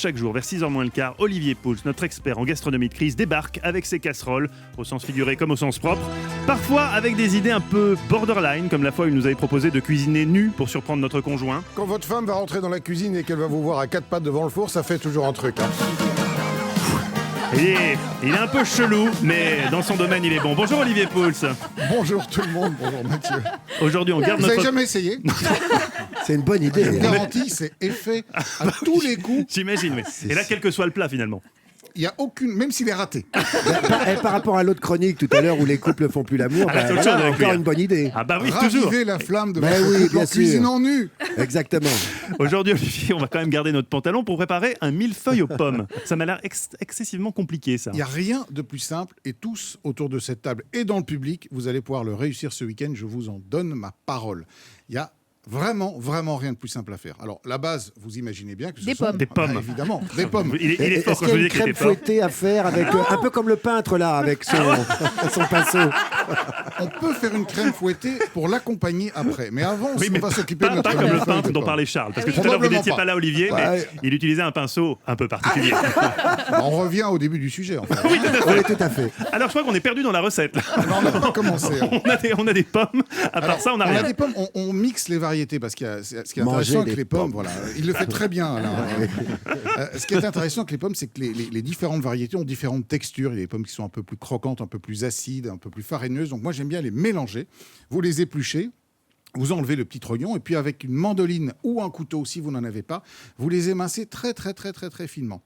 Chaque jour, vers 6h moins le quart, Olivier Pouls, notre expert en gastronomie de crise, débarque avec ses casseroles, au sens figuré comme au sens propre, parfois avec des idées un peu borderline, comme la fois où il nous avait proposé de cuisiner nu pour surprendre notre conjoint. Quand votre femme va rentrer dans la cuisine et qu'elle va vous voir à quatre pattes devant le four, ça fait toujours un truc. Il est un peu chelou, mais dans son domaine, il est bon. Bonjour Olivier Pouls. Bonjour tout le monde, bonjour Mathieu. Aujourd'hui, on garde Vous notre... avez jamais essayé? C'est une bonne idée. Je vous garantis, c'est effet à tous les coups. J'imagine, oui. Et là, quel que soit le plat, finalement. Il n'y a aucune, même s'il est raté. Par rapport à l'autre chronique tout à l'heure où les couples font plus l'amour, c'est autre chose avec encore lui. une bonne idée. Ah bah oui, toujours. Raviver la flamme de Mais votre oui, couple bien en sûr. cuisinant nu. Exactement. Aujourd'hui, Olivier, on va quand même garder notre pantalon pour préparer un millefeuille aux pommes. Ça m'a l'air excessivement compliqué, ça. Il n'y a rien de plus simple et tous autour de cette table et dans le public, vous allez pouvoir le réussir ce week-end, je vous en donne ma parole. Il y a vraiment rien de plus simple à faire. Alors, la base, vous imaginez bien que ce Des sont... pommes. Des pommes. Ah, évidemment, des pommes. Il est fort Est-ce quand qu'il je y vous dis a une qu'il était crème fort. fouettée à faire avec un peu comme le peintre là, avec son pinceau. On peut faire une crème fouettée pour l'accompagner après. Mais avant, Oui, mais on va s'occuper de pas notre comme le millefeuille peintre de dont pommes. parlait Charles. Parce que Ah oui. tout à l'heure, vous Probablement n'étiez pas là, Olivier, mais Ouais. il utilisait un pinceau un peu particulier. On revient au début du sujet, en fait. Oui, tout à fait. Alors, je crois qu'on est perdu dans la recette. Non, on n'a pas commencé. On a des pommes. À part ça, on n'a On rien. a des pommes, on mixe les variétés parce qu'il y a, ce qui est Manger intéressant avec des les pommes, pommes. voilà, il le fait très bien. Alain. Ce qui est intéressant avec les pommes, c'est que les différentes variétés ont différentes textures. Il y a des pommes qui sont un peu plus croquantes, un peu plus acides, un peu plus farineuses. Donc moi j'aime bien les mélanger. Vous les épluchez. Vous enlevez le petit trognon et puis avec une mandoline ou un couteau, si vous n'en avez pas, vous les émincez très finement.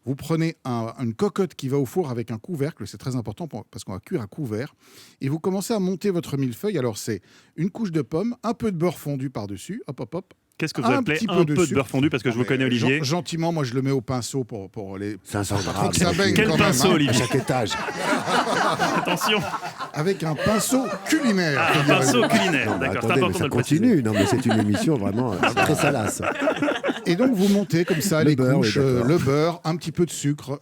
Vous prenez une cocotte qui va au four avec un couvercle, c'est très important parce qu'on va cuire à couvert, et vous commencez à monter votre millefeuille. Alors c'est une couche de pommes, un peu de beurre fondu par-dessus, hop. Qu'est-ce que vous Un appelez petit un peu de sucre. beurre fondu? Parce que je vous connais, Olivier. Gentiment, moi je le mets au pinceau pour les... 500 Faut grammes. que ça baigne Quel quand même, pinceau, hein. À Olivier? chaque étage. Attention, Avec un pinceau culinaire. un pinceau culinaire. Non, mais D'accord, c'est attendez, mais important de ça le préciser. continue. Non, mais c'est une émission vraiment très salace. Et donc vous montez comme ça Le les beurre, couches, oui, d'accord. le beurre, un petit peu de sucre,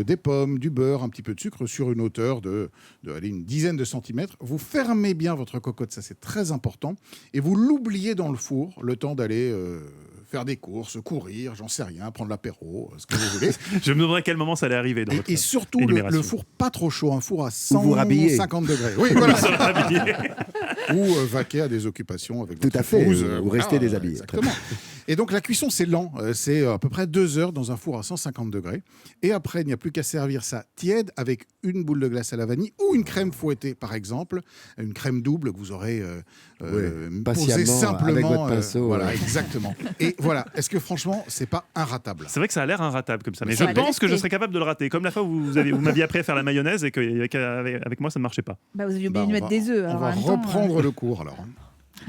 des pommes, du beurre, un petit peu de sucre sur une hauteur de allez, une dizaine de centimètres. Vous fermez bien votre cocotte, ça c'est très important, et vous l'oubliez dans le four le temps d'aller faire des courses, courir, j'en sais rien, prendre l'apéro, ce que vous voulez. Je me demandais à quel moment ça allait arriver dans votre Et surtout énumération. le four pas trop chaud, un four à Où vous rhabillez. 150 degrés. Oui, voilà. Se rhabiller. Ou vaquer à des occupations avec Tout votre à fait, épouse, ou rester déshabillé. Exactement. Et donc la cuisson c'est lent, c'est à peu près 2 heures dans un four à 150 degrés. Et après il n'y a plus qu'à servir ça tiède avec une boule de glace à la vanille ou une crème fouettée par exemple, une crème double que vous aurez posée patiemment, simplement. avec votre pinceau, Voilà, ouais. exactement. Et voilà, est-ce que franchement c'est pas inratable? C'est vrai que ça a l'air inratable comme ça, mais Ça je a pense que je testé. serais capable de le rater. Comme la fois où vous m'aviez appris à faire la mayonnaise et qu'avec moi ça ne marchait pas. Bah, vous aviez Bah, oublié de mettre des œufs. On alors va en même temps, reprendre le cours alors.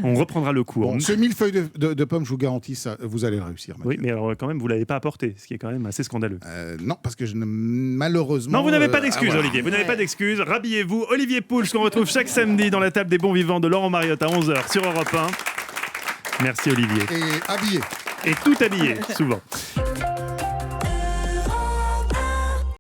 On reprendra le cours. Bon, ce millefeuille de pommes, je vous garantis, ça, vous allez le réussir. Mathieu. Oui, mais alors, quand même, vous l'avez pas apporté, ce qui est quand même assez scandaleux. Non, parce que malheureusement... Non, vous n'avez pas d'excuses, voilà. Olivier. Vous n'avez Ouais. pas d'excuses. Rhabillez-vous. Olivier Pouls, qu'on retrouve chaque samedi dans la table des bons vivants de Laurent Mariotte à 11h sur Europe 1. Merci, Olivier. Et habillé. Et tout habillé, souvent.